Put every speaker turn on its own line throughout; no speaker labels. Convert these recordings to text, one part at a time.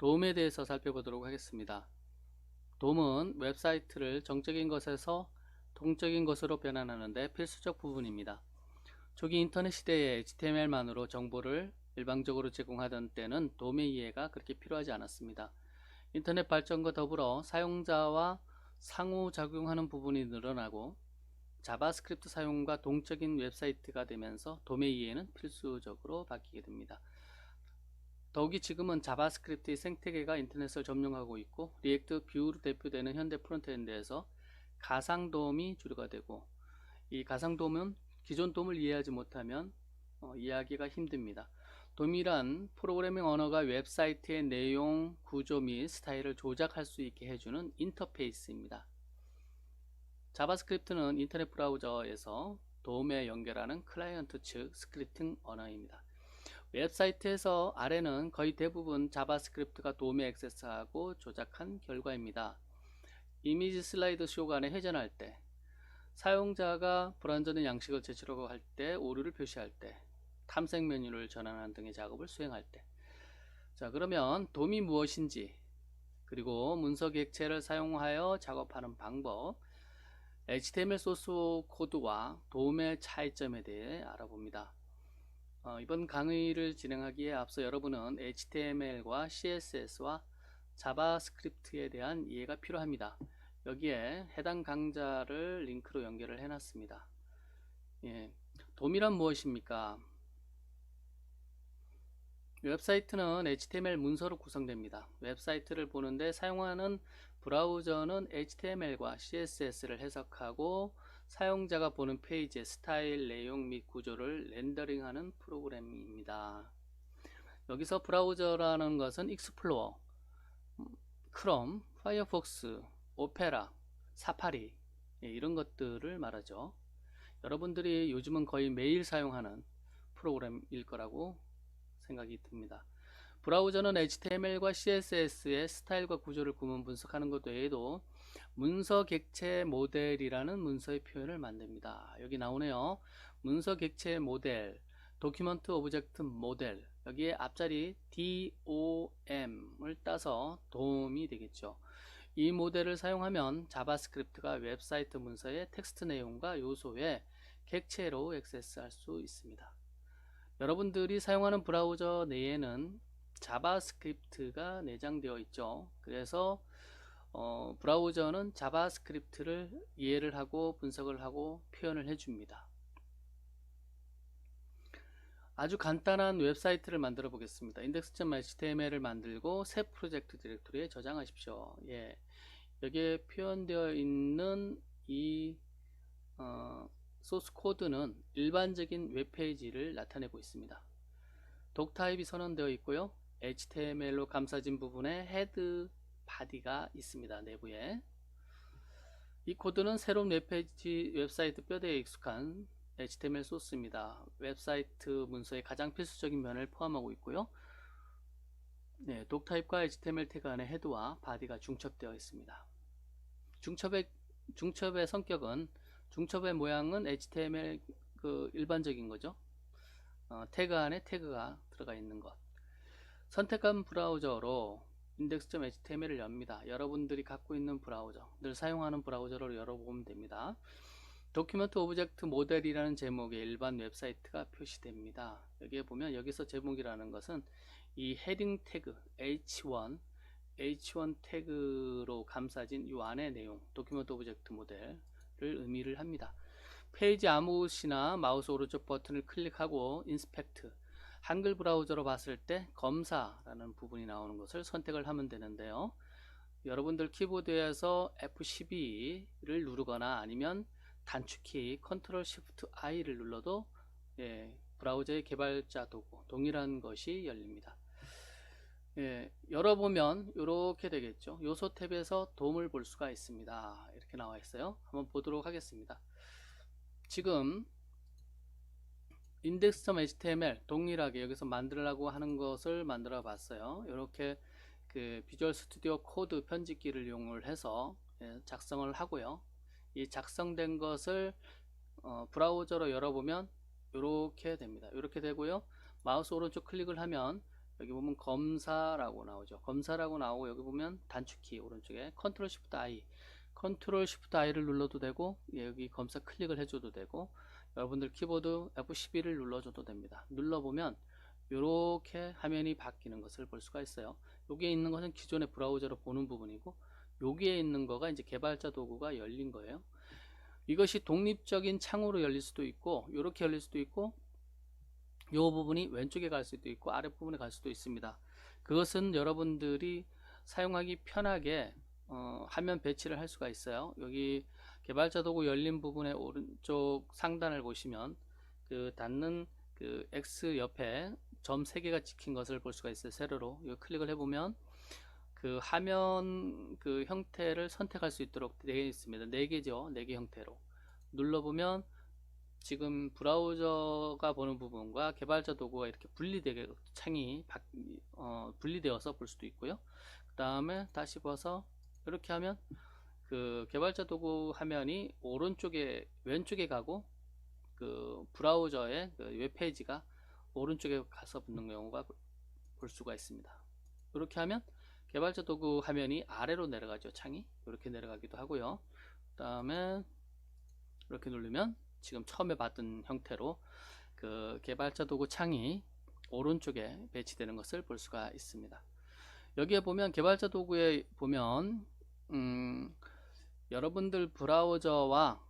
도움에 대해서 살펴보도록 하겠습니다. 도움은 웹사이트를 정적인 것에서 동적인 것으로 변환하는 데 필수적 부분입니다. 초기 인터넷 시대에 HTML만으로 정보를 일방적으로 제공하던 때는 도움의 이해가 그렇게 필요하지 않았습니다. 인터넷 발전과 더불어 사용자와 상호작용하는 부분이 늘어나고 자바스크립트 사용과 동적인 웹사이트가 되면서 도움의 이해는 필수적으로 바뀌게 됩니다. 더욱이 지금은 자바스크립트의 생태계가 인터넷을 점령하고 있고 리액트 뷰로 대표되는 현대 프론트엔드에서 가상 도움이 주류가 되고, 이 가상 도움은 기존 도움을 이해하지 못하면 이해하기가 힘듭니다. 도움이란 프로그래밍 언어가 웹사이트의 내용, 구조 및 스타일을 조작할 수 있게 해주는 인터페이스입니다. 자바스크립트는 인터넷 브라우저에서 도움에 연결하는 클라이언트 측 스크립팅 언어입니다. 웹사이트에서 아래는 거의 대부분 자바스크립트가 도움에 액세스하고 조작한 결과입니다. 이미지 슬라이드 쇼 간에 회전할 때, 사용자가 불완전한 양식을 제출하고 할 때, 오류를 표시할 때, 탐색 메뉴를 전환하는 등의 작업을 수행할 때. 자, 그러면 도움이 무엇인지, 그리고 문서 객체를 사용하여 작업하는 방법, HTML 소스 코드와 도움의 차이점에 대해 알아봅니다. 이번 강의를 진행하기에 앞서 여러분은 HTML과 CSS와 자바스크립트에 대한 이해가 필요합니다. 여기에 해당 강좌를 링크로 연결을 해놨습니다. 도움이란 무엇입니까? 웹사이트는 HTML 문서로 구성됩니다. 웹사이트를 보는데 사용하는 브라우저는 HTML과 CSS를 해석하고 사용자가 보는 페이지의 스타일, 내용 및 구조를 렌더링하는 프로그램입니다. 여기서 브라우저라는 것은 익스플로어, 크롬, 파이어폭스, 오페라, 사파리 이런 것들을 말하죠. 여러분들이 요즘은 거의 매일 사용하는 프로그램일 거라고 생각이 듭니다. 브라우저는 HTML과 CSS의 스타일과 구조를 구분 분석하는 것 외에도 문서 객체 모델이라는 문서의 표현을 만듭니다. 여기 나오네요. 문서 객체 모델, 도큐먼트 오브젝트 모델, 여기에 앞자리 DOM을 따서 도움이 되겠죠. 이 모델을 사용하면 자바스크립트가 웹사이트 문서의 텍스트 내용과 요소에 객체로 액세스할 수 있습니다. 여러분들이 사용하는 브라우저 내에는 자바스크립트가 내장되어 있죠. 그래서 브라우저는 자바스크립트를 이해를 하고 분석을 하고 표현을 해줍니다. 아주 간단한 웹사이트를 만들어 보겠습니다. index.html을 만들고 새 프로젝트 디렉토리에 저장하십시오. 여기에 표현되어 있는 이 소스 코드는 일반적인 웹페이지를 나타내고 있습니다. 독 타입이 선언되어 있고요. HTML로 감싸진 부분에 헤드 바디가 있습니다. 내부에. 이 코드는 새로운 웹사이트 뼈대에 익숙한 HTML 소스입니다. 웹사이트 문서의 가장 필수적인 면을 포함하고 있고요. 독 타입과 HTML 태그 안에 헤드와 바디가 중첩되어 있습니다. 중첩의 성격은, 중첩의 모양은 HTML 일반적인 거죠. 태그 안에 태그가 들어가 있는 것. 선택한 브라우저로 index.html을 엽니다. 여러분들이 갖고 있는 브라우저, 늘 사용하는 브라우저로 열어보면 됩니다. 도큐먼트 오브젝트 모델이라는 제목의 일반 웹사이트가 표시됩니다. 여기에 보면, 여기서 제목이라는 것은 이 헤딩 태그 H1 태그로 감싸진 이 안의 내용, 도큐먼트 오브젝트 모델을 의미를 합니다. 페이지 아무것이나 마우스 오른쪽 버튼을 클릭하고 인스펙트, 한글 브라우저로 봤을 때 검사라는 부분이 나오는 것을 선택을 하면 되는데요. 여러분들 키보드에서 F12를 누르거나 아니면 단축키 Ctrl Shift I를 눌러도 브라우저의 개발자 도구 동일한 것이 열립니다. 열어보면 이렇게 되겠죠. 요소 탭에서 도움을 볼 수가 있습니다. 이렇게 나와 있어요. 한번 보도록 하겠습니다. 지금 index.html 동일하게 여기서 만들려고 하는 것을 만들어 봤어요. 이렇게 비주얼 스튜디오 코드 편집기를 이용을 해서 작성을 하고요. 이 작성된 것을 브라우저로 열어보면 이렇게 됩니다. 이렇게 되고요. 마우스 오른쪽 클릭을 하면 여기 보면 검사라고 나오죠. 검사라고 나오고 여기 보면 단축키 오른쪽에 컨트롤 쉬프트 I, 컨트롤 쉬프트 I를 눌러도 되고 여기 검사 클릭을 해줘도 되고 여러분들 키보드 F12를 눌러줘도 됩니다. 눌러보면 이렇게 화면이 바뀌는 것을 볼 수가 있어요. 여기에 있는 것은 기존의 브라우저로 보는 부분이고 여기에 있는 거가 이제 개발자 도구가 열린 거예요. 이것이 독립적인 창으로 열릴 수도 있고 이렇게 열릴 수도 있고 이 부분이 왼쪽에 갈 수도 있고 아랫부분에 갈 수도 있습니다. 그것은 여러분들이 사용하기 편하게 화면 배치를 할 수가 있어요. 여기 개발자 도구 열린 부분의 오른쪽 상단을 보시면 그 닫는 그 X 옆에 점 3개가 찍힌 것을 볼 수가 있어요. 세로로 이거 클릭을 해보면 그 화면 그 형태를 선택할 수 있도록 되어 있습니다. 4개죠. 4개 형태로 눌러보면 지금 브라우저가 보는 부분과 개발자 도구가 이렇게 분리되게 창이 분리되어서 볼 수도 있고요. 그 다음에 다시 봐서 이렇게 하면 그 개발자 도구 화면이 오른쪽에 왼쪽에 가고 그 브라우저의 그 웹페이지가 오른쪽에 가서 붙는 경우가 볼 수가 있습니다. 이렇게 하면 개발자 도구 화면이 아래로 내려가죠. 창이 이렇게 내려가기도 하고요. 그 다음에 이렇게 누르면 지금 처음에 봤던 형태로 그 개발자 도구 창이 오른쪽에 배치되는 것을 볼 수가 있습니다. 여기에 보면 개발자 도구에 보면 여러분들 브라우저와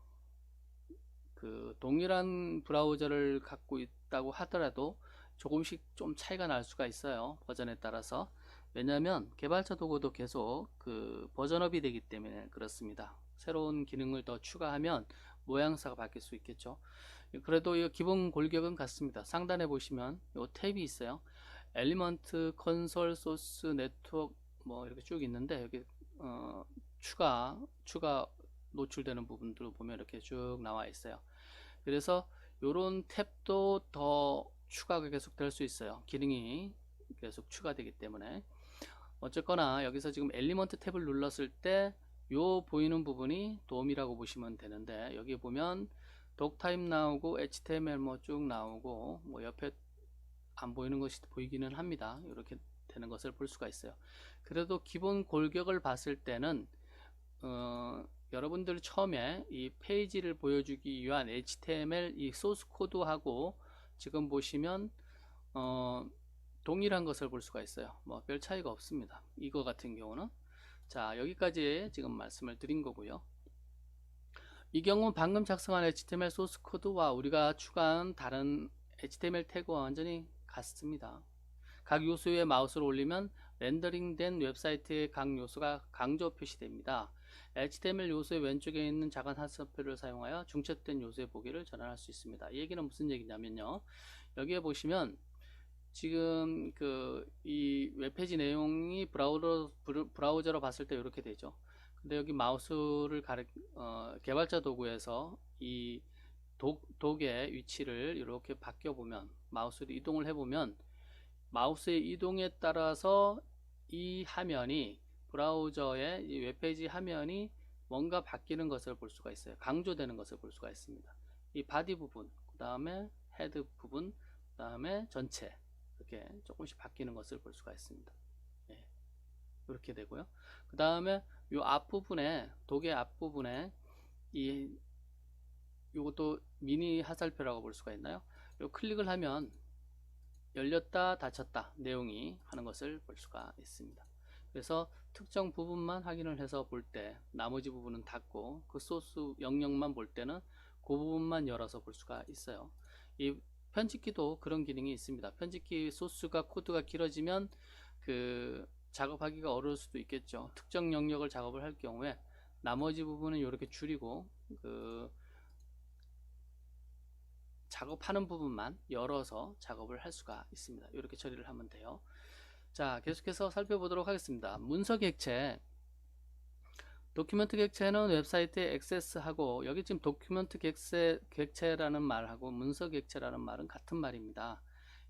그 동일한 브라우저를 갖고 있다고 하더라도 조금씩 좀 차이가 날 수가 있어요. 버전에 따라서. 왜냐하면 개발자 도구도 계속 그 버전업이 되기 때문에 그렇습니다. 새로운 기능을 더 추가하면 모양새가 바뀔 수 있겠죠. 그래도 이 기본 골격은 같습니다. 상단에 보시면 이 탭이 있어요. 엘리먼트, 컨솔, 소스, 네트워크 뭐 이렇게 쭉 있는데 여기 추가 노출되는 부분들을 보면 이렇게 쭉 나와 있어요. 그래서 이런 탭도 더 추가가 계속 될 수 있어요. 기능이 계속 추가되기 때문에. 어쨌거나 여기서 지금 엘리먼트 탭을 눌렀을 때 요 보이는 부분이 돔이라고 보시면 되는데 여기 보면 독타입 나오고 HTML 뭐 쭉 나오고 뭐 옆에 안 보이는 것이 보이기는 합니다. 이렇게 되는 것을 볼 수가 있어요. 그래도 기본 골격을 봤을 때는 여러분들 처음에 이 페이지를 보여주기 위한 HTML 이 소스 코드하고 지금 보시면 동일한 것을 볼 수가 있어요. 뭐 별 차이가 없습니다. 이거 같은 경우는. 자, 여기까지 지금 말씀을 드린 거고요. 이 경우 방금 작성한 HTML 소스 코드와 우리가 추가한 다른 HTML 태그와 완전히 같습니다. 각 요소 위에 마우스를 올리면 렌더링된 웹사이트의 각 요소가 강조 표시됩니다. HTML 요소의 왼쪽에 있는 작은 하트표를 사용하여 중첩된 요소의 보기를 전환할 수 있습니다. 이 얘기는 무슨 얘기냐면요. 여기에 보시면 지금 이 웹페이지 내용이 브라우저로 봤을 때 이렇게 되죠. 근데 여기 마우스를 개발자 도구에서 이 독의 위치를 이렇게 바뀌어 보면 마우스를 이동을 해 보면 마우스의 이동에 따라서 이 화면이 브라우저의 이 웹페이지 화면이 뭔가 바뀌는 것을 볼 수가 있어요. 강조되는 것을 볼 수가 있습니다. 이 바디 부분, 그 다음에 헤드 부분, 그 다음에 전체 이렇게 조금씩 바뀌는 것을 볼 수가 있습니다. 예, 이렇게 되고요. 그 다음에 이 앞부분에 독의 앞부분에 이것도 미니 화살표라고 볼 수가 있나요? 요 클릭을 하면 열렸다 닫혔다 내용이 하는 것을 볼 수가 있습니다. 그래서 특정 부분만 확인을 해서 볼 때 나머지 부분은 닫고 그 소스 영역만 볼 때는 그 부분만 열어서 볼 수가 있어요. 이 편집키도 그런 기능이 있습니다. 편집키 소스가 코드가 길어지면 그 작업하기가 어려울 수도 있겠죠. 특정 영역을 작업을 할 경우에 나머지 부분은 이렇게 줄이고 그 작업하는 부분만 열어서 작업을 할 수가 있습니다. 이렇게 처리를 하면 돼요. 자, 계속해서 살펴보도록 하겠습니다. 문서 객체. 도큐멘트 객체는 웹사이트에 액세스하고 여기 지금 도큐멘트 객체라는 말하고 문서 객체라는 말은 같은 말입니다.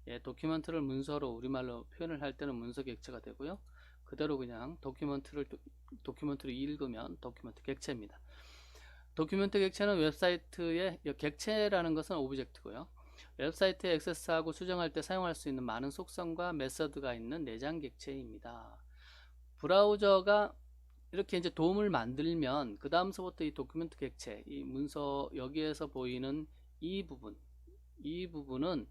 예, 도큐멘트를 문서로 우리말로 표현을 할 때는 문서 객체가 되고요. 그대로 그냥 도큐멘트를 읽으면 도큐멘트 객체입니다. 도큐멘트 객체는 웹사이트의 객체라는 것은 오브젝트고요. 웹사이트에 액세스하고 수정할 때 사용할 수 있는 많은 속성과 메서드가 있는 내장 객체입니다. 브라우저가 이렇게 이제 도움을 만들면 그 다음서부터 이 도큐멘트 객체, 이 문서 여기에서 보이는 이 부분은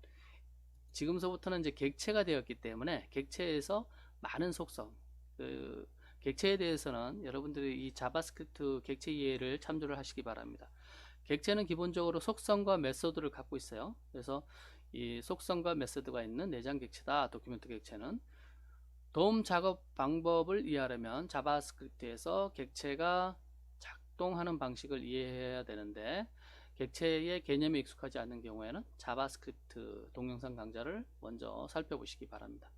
지금서부터는 이제 객체가 되었기 때문에 객체에서 많은 속성, 그 객체에 대해서는 여러분들이 이 자바스크립트 객체 이해를 참조를 하시기 바랍니다. 객체는 기본적으로 속성과 메소드를 갖고 있어요. 그래서 이 속성과 메소드가 있는 내장 객체다. 도큐멘트 객체는 도움 작업 방법을 이해하려면 자바스크립트에서 객체가 작동하는 방식을 이해해야 되는데 객체의 개념에 익숙하지 않는 경우에는 자바스크립트 동영상 강좌를 먼저 살펴보시기 바랍니다.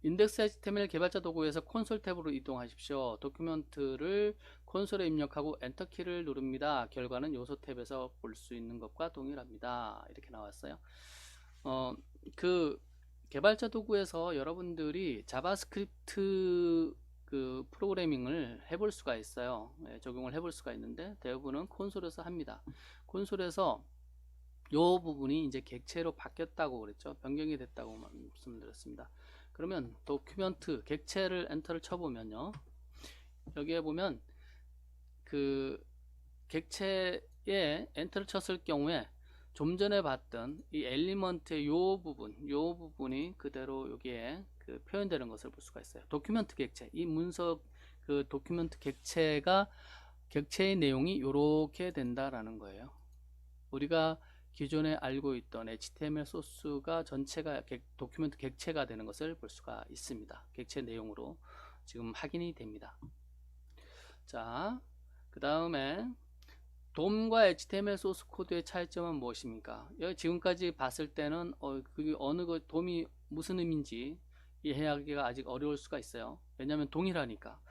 인덱스 HTML 개발자 도구에서 콘솔 탭으로 이동하십시오. 도큐멘트를 콘솔에 입력하고 엔터키를 누릅니다. 결과는 요소 탭에서 볼 수 있는 것과 동일합니다. 이렇게 나왔어요. 그 개발자 도구에서 여러분들이 자바스크립트 그 프로그래밍을 해볼 수가 있어요. 적용을 해볼 수가 있는데 대부분은 콘솔에서 합니다. 콘솔에서 요 부분이 이제 객체로 바뀌었다고 그랬죠. 변경이 됐다고 말씀드렸습니다. 그러면 도큐멘트 객체를 엔터를 쳐보면요. 여기에 보면 그 객체에 엔터를 쳤을 경우에 좀 전에 봤던 이 엘리먼트의 요 부분이 그대로 여기에 그 표현되는 것을 볼 수가 있어요. 도큐멘트 객체, 이 문서 그 도큐멘트 객체의 내용이 이렇게 된다라는 거예요. 우리가 기존에 알고 있던 HTML 소스가 전체가 도큐멘트 객체가 되는 것을 볼 수가 있습니다. 객체 내용으로 지금 확인이 됩니다. 자, 그 다음에 돔과 HTML 소스 코드의 차이점은 무엇입니까? 지금까지 봤을 때는 그게 어느 거 돔이 무슨 의미인지 이해하기가 아직 어려울 수가 있어요. 왜냐하면 동일하니까.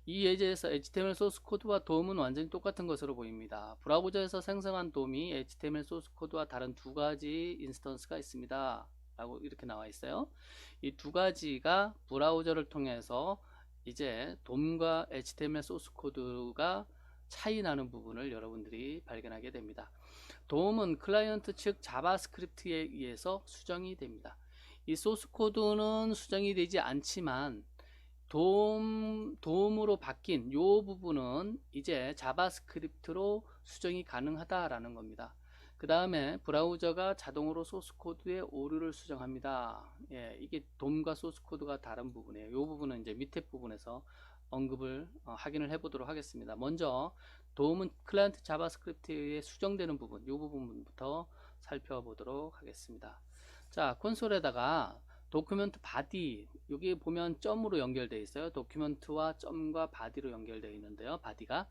이 예제에서 HTML 소스 코드와 돔은 완전히 똑같은 것으로 보입니다. 브라우저에서 생성한 돔이 HTML 소스 코드와 다른 두 가지 인스턴스가 있습니다. 라고 이렇게 나와 있어요. 이 두 가지가 브라우저를 통해서 이제 돔과 HTML 소스 코드가 차이 나는 부분을 여러분들이 발견하게 됩니다. 돔은 클라이언트 측 자바스크립트에 의해서 수정이 됩니다. 이 소스 코드는 수정이 되지 않지만 돔으로 바뀐 요 부분은 이제 자바스크립트로 수정이 가능하다라는 겁니다. 그 다음에 브라우저가 자동으로 소스 코드의 오류를 수정합니다. 예, 이게 돔과 소스 코드가 다른 부분이에요. 이 부분은 이제 밑에 부분에서 언급을 확인을 해보도록 하겠습니다. 먼저 돔은 클라이언트 자바스크립트에 수정되는 부분, 이 부분부터 살펴보도록 하겠습니다. 자, 콘솔에다가 도큐멘트 바디, 여기 보면 점으로 연결되어 있어요. 도큐멘트와 점과 바디로 연결되어 있는데요. 바디가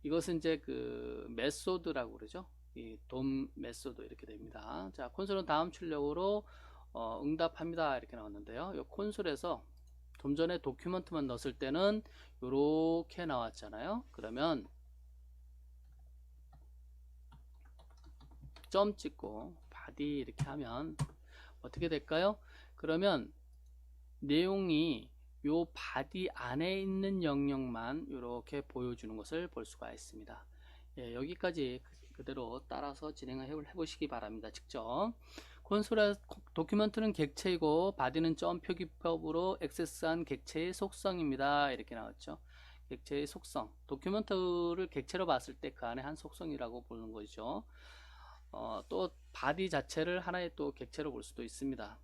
이것은 이제 그 메소드라고 그러죠. 이 돔 메소드 이렇게 됩니다. 자, 콘솔은 다음 출력으로 응답합니다 이렇게 나왔는데요. 이 콘솔에서 좀 전에 도큐멘트만 넣었을 때는 이렇게 나왔잖아요. 그러면 점 찍고 바디 이렇게 하면 어떻게 될까요? 그러면 내용이 요 바디 안에 있는 영역만 이렇게 보여주는 것을 볼 수가 있습니다. 예, 여기까지 그대로 따라서 진행을 해보시기 바랍니다. 직접 콘솔의 도큐멘트는 객체이고 바디는 점 표기법으로 액세스한 객체의 속성입니다. 이렇게 나왔죠. 객체의 속성, 도큐멘트를 객체로 봤을 때 그 안에 한 속성이라고 보는 거죠. 또 바디 자체를 하나의 또 객체로 볼 수도 있습니다.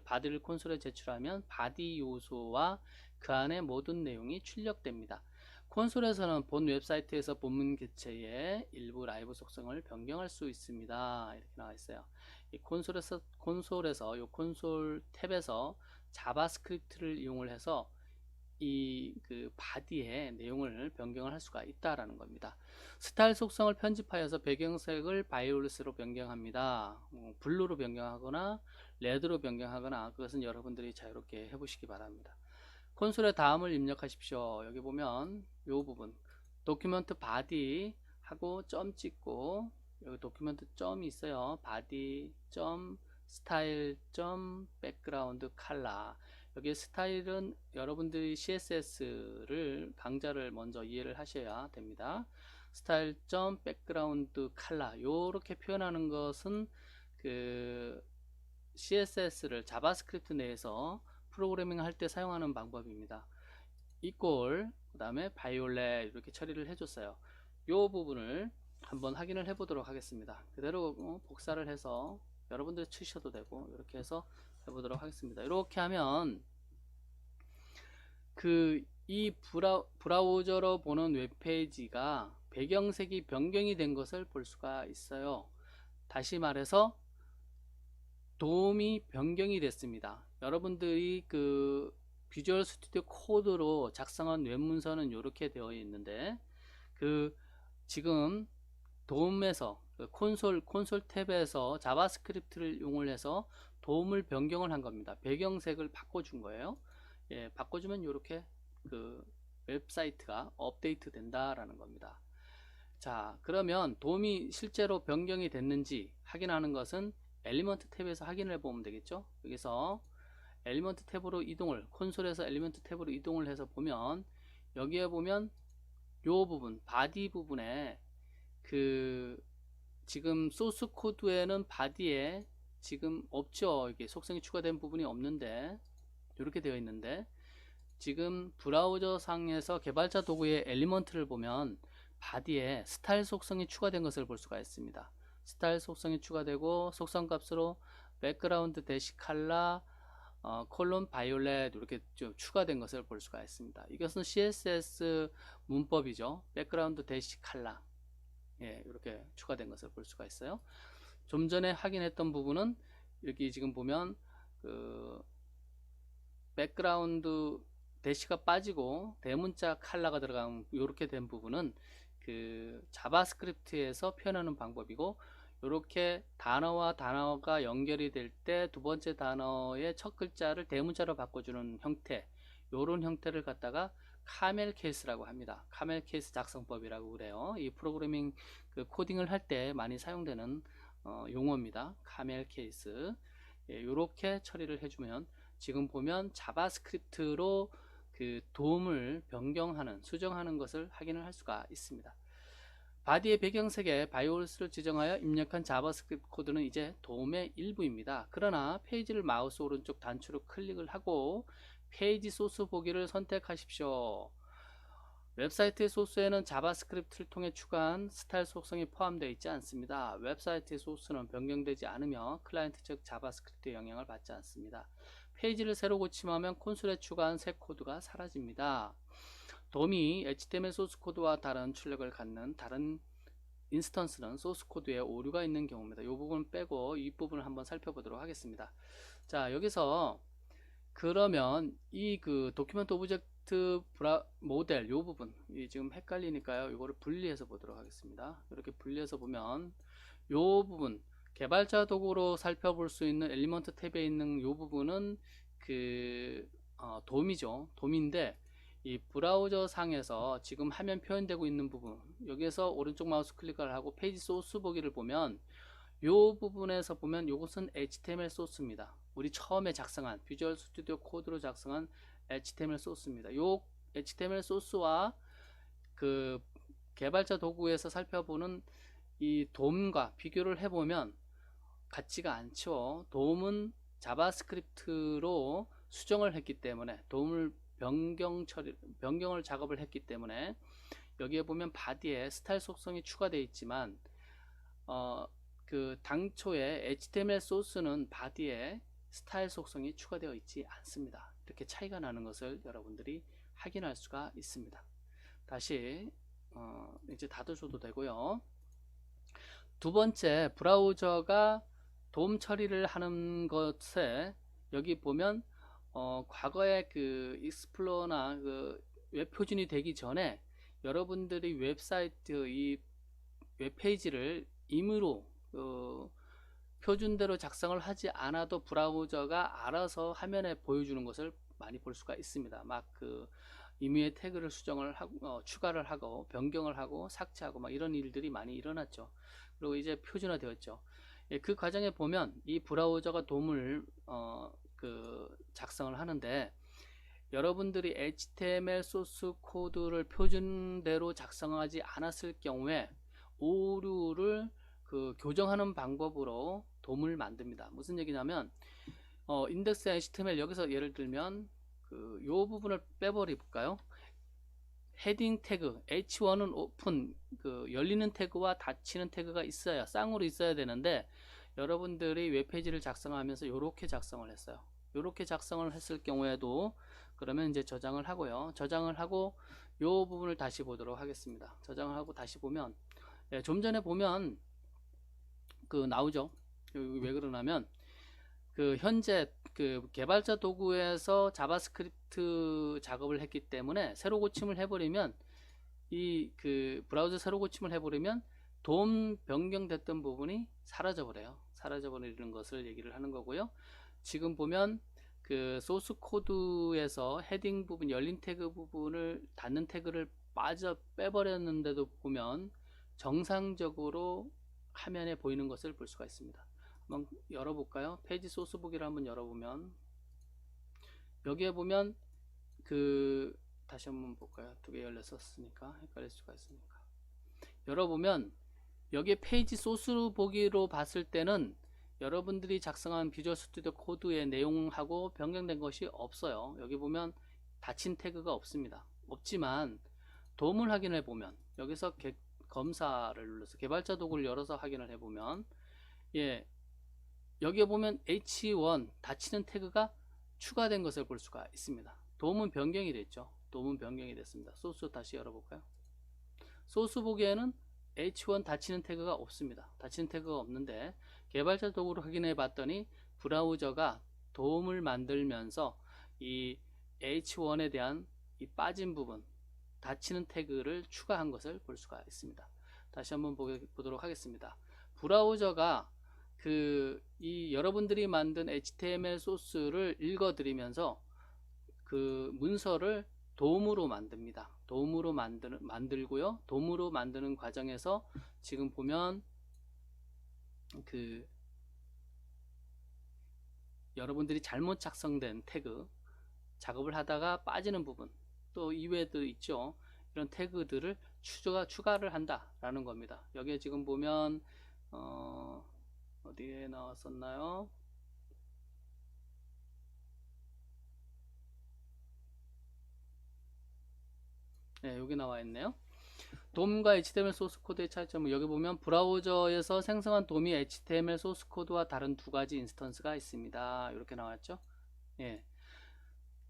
바디를 콘솔에 제출하면 바디 요소와 그 안에 모든 내용이 출력됩니다. 콘솔에서는 본 웹사이트에서 본문 객체의 일부 라이브 속성을 변경할 수 있습니다. 이렇게 나와 있어요. 이 콘솔 탭에서 자바스크립트를 이용을 해서 이 그 바디의 내용을 변경을 할 수가 있다라는 겁니다. 스타일 속성을 편집하여서 배경색을 바이올렛으로 변경합니다. 블루로 변경하거나 레드로 변경하거나 그것은 여러분들이 자유롭게 해보시기 바랍니다. 콘솔에 다음을 입력하십시오. 여기 보면 이 부분 도큐멘트 바디 하고 점 찍고 여기 도큐멘트 점이 있어요. 바디 점 스타일 점 백그라운드 컬러. 여기 스타일은 여러분들이 CSS를 강좌를 먼저 이해를 하셔야 됩니다. 스타일 백그라운드 컬러 요렇게 표현하는 것은 그 CSS를 자바스크립트 내에서 프로그래밍 할 때 사용하는 방법입니다. 이꼴 그 다음에 바이올렛 이렇게 처리를 해줬어요. 요 부분을 한번 확인을 해 보도록 하겠습니다. 그대로 복사를 해서 여러분들 치셔도 되고 이렇게 해서 해보도록 하겠습니다. 이렇게 하면 이 브라우저로 보는 웹페이지가 배경색이 변경이 된 것을 볼 수가 있어요. 다시 말해서 도움이 변경이 됐습니다. 여러분들이 그 비주얼 스튜디오 코드로 작성한 웹문서는 이렇게 되어 있는데 지금 도움에서 콘솔 탭에서 자바스크립트를 이용해서 도움을 변경을 한 겁니다. 배경색을 바꿔준 거예요. 예, 바꿔주면 이렇게 그 웹사이트가 업데이트 된다라는 겁니다. 자, 그러면 도움이 실제로 변경이 됐는지 확인하는 것은 엘리먼트 탭에서 확인을 해보면 되겠죠. 여기서 엘리먼트 탭으로 이동을, 콘솔에서 엘리먼트 탭으로 이동을 해서 보면 여기에 보면 요 부분, 바디 부분에 지금 소스 코드에는 바디에 지금 없죠. 이게 속성이 추가된 부분이 없는데 이렇게 되어 있는데 지금 브라우저 상에서 개발자 도구의 엘리먼트를 보면 바디에 스타일 속성이 추가된 것을 볼 수가 있습니다. 스타일 속성이 추가되고 속성 값으로 백그라운드 대시 컬러 콜론 바이올렛 이렇게 좀 추가된 것을 볼 수가 있습니다. 이것은 CSS 문법이죠. 백그라운드 대시 컬러 예, 이렇게 추가된 것을 볼 수가 있어요. 좀 전에 확인했던 부분은 여기 지금 보면 백그라운드 대시가 빠지고 대문자 컬러가 들어간 이렇게 된 부분은 자바스크립트에서 표현하는 방법이고, 이렇게 단어와 단어가 연결이 될 때 두 번째 단어의 첫 글자를 대문자로 바꿔주는 형태, 이런 형태를 갖다가 카멜 케이스라고 합니다. 카멜 케이스 작성법이라고 그래요. 이 프로그래밍 코딩을 할 때 많이 사용되는 용어입니다. 카멜 케이스. 예, 이렇게 처리를 해주면 지금 보면 자바스크립트로 도움을 변경하는, 수정하는 것을 확인을 할 수가 있습니다. 바디의 배경색에 바이올스를 지정하여 입력한 자바스크립트 코드는 이제 도움의 일부입니다. 그러나 페이지를 마우스 오른쪽 단추로 클릭을 하고 페이지 소스 보기를 선택하십시오. 웹사이트의 소스에는 자바스크립트를 통해 추가한 스타일 속성이 포함되어 있지 않습니다. 웹사이트의 소스는 변경되지 않으며 클라이언트 측 자바스크립트의 영향을 받지 않습니다. 페이지를 새로 고침하면 콘솔에 추가한 새 코드가 사라집니다. 도움이 HTML 소스 코드와 다른 출력을 갖는 다른 인스턴스는 소스 코드에 오류가 있는 경우입니다. 이 부분 빼고 이 부분을 한번 살펴보도록 하겠습니다. 자, 여기서 그러면 이 도큐멘트 오브젝트 모델 이 부분 지금 헷갈리니까요. 이거를 분리해서 보도록 하겠습니다. 이렇게 분리해서 보면 이 부분 개발자 도구로 살펴볼 수 있는 엘리먼트 탭에 있는 이 부분은 돔이죠. 돔인데 이 브라우저 상에서 지금 화면 표현되고 있는 부분, 여기에서 오른쪽 마우스 클릭을 하고 페이지 소스 보기를 보면 이 부분에서 보면 이것은 HTML 소스입니다. 우리 처음에 작성한 비주얼 스튜디오 코드로 작성한 HTML 소스입니다. 이 HTML 소스와 개발자 도구에서 살펴보는 이 돔과 비교를 해보면 같지가 않죠. 돔은 자바스크립트로 수정을 했기 때문에, 돔을 변경을 작업을 했기 때문에 여기에 보면 바디에 스타일 속성이 추가되어 있지만 당초에 HTML 소스는 바디에 스타일 속성이 추가되어 있지 않습니다. 이렇게 차이가 나는 것을 여러분들이 확인할 수가 있습니다. 다시 이제 닫아줘도 되고요. 두 번째, 브라우저가 돔 처리를 하는 것에 여기 보면 과거에 익스플로러나 웹 표준이 되기 전에 여러분들이 웹사이트 이 웹페이지를 임의로 표준대로 작성을 하지 않아도 브라우저가 알아서 화면에 보여주는 것을 많이 볼 수가 있습니다. 막 임의의 태그를 수정을 하고 추가를 하고 변경을 하고 삭제하고 막 이런 일들이 많이 일어났죠. 그리고 이제 표준화 되었죠. 예, 그 과정에 보면 이 브라우저가 돔을 작성을 하는데 여러분들이 HTML 소스 코드를 표준대로 작성하지 않았을 경우에 오류를 교정하는 방법으로 돔을 만듭니다. 무슨 얘기냐면 인덱스 HTML 여기서 예를 들면 요 부분을 빼버려 볼까요? 헤딩 태그 H1은 오픈 열리는 태그와 닫히는 태그가 있어야 쌍으로 있어야 되는데 여러분들이 웹페이지를 작성하면서 이렇게 작성을 했어요. 이렇게 작성을 했을 경우에도 그러면 이제 저장을 하고요. 저장을 하고 이 부분을 다시 보도록 하겠습니다. 저장을 하고 다시 보면 좀 전에 보면 나오죠. 왜 그러냐면 현재 개발자 도구에서 자바스크립트 작업을 했기 때문에 새로 고침을 해버리면 브라우저 새로 고침을 해버리면 돔 변경됐던 부분이 사라져 버려요. 사라져 버리는 것을 얘기를 하는 거고요. 지금 보면 소스 코드에서 헤딩 부분 열린 태그 부분을 닫는 태그를 빼버렸는데도 보면 정상적으로 화면에 보이는 것을 볼 수가 있습니다. 한번 열어볼까요? 페이지 소스 보기를 한번 열어보면 여기에 보면 다시 한번 볼까요? 두 개 열렸었으니까 헷갈릴 수가 있으니까 열어보면 여기에 페이지 소스 보기로 봤을 때는 여러분들이 작성한 비주얼 스튜디오 코드의 내용하고 변경된 것이 없어요. 여기 보면 닫힌 태그가 없습니다. 없지만 돔을 확인해 보면 여기서 검사를 눌러서 개발자 도구를 열어서 확인을 해보면 여기에 보면 H1 닫히는 태그가 추가된 것을 볼 수가 있습니다. 돔은 변경이 됐죠. 돔은 변경이 됐습니다. 소스 다시 열어볼까요? 소스 보기에는 H1 닫히는 태그가 없습니다. 닫히는 태그가 없는데 개발자 도구를 확인해 봤더니 브라우저가 돔을 만들면서 이 H1에 대한 이 빠진 부분 닫히는 태그를 추가한 것을 볼 수가 있습니다. 다시 한번 보도록 하겠습니다. 브라우저가 여러분들이 만든 HTML 소스를 읽어드리면서 문서를 돔으로 만듭니다. 돔으로 만들고요. 돔으로 만드는 과정에서 지금 보면 여러분들이 잘못 작성된 태그 작업을 하다가 빠지는 부분 또 이외에도 있죠. 이런 태그들을 추가를 한다라는 겁니다. 여기에 지금 보면 어디에 나왔었나요? 네, 여기 나와 있네요. 돔과 HTML 소스 코드의 차이점은 여기 보면 브라우저에서 생성한 돔이 HTML 소스 코드와 다른 두 가지 인스턴스가 있습니다. 이렇게 나왔죠. 예.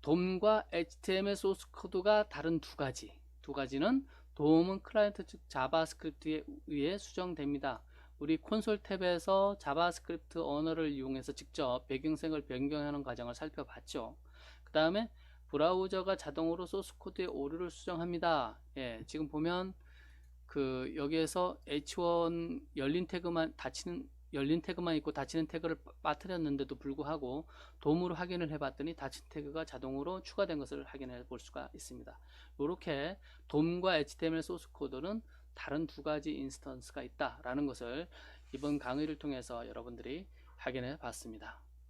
돔과 HTML 소스 코드가 다른 두 가지는 돔은 클라이언트 측 자바스크립트에 의해 수정됩니다. 우리 콘솔 탭에서 자바스크립트 언어를 이용해서 직접 배경색을 변경하는 과정을 살펴봤죠. 그 다음에 브라우저가 자동으로 소스 코드의 오류를 수정합니다. 예, 지금 보면 여기에서 H1 열린 태그만 있고 닫히는 태그를 빠뜨렸는데도 불구하고 돔으로 확인을 해봤더니 닫힌 태그가 자동으로 추가된 것을 확인해 볼 수가 있습니다. 이렇게 돔과 HTML 소스 코드는 다른 두 가지 인스턴스가 있다라는 것을 이번 강의를 통해서 여러분들이 확인해 봤습니다.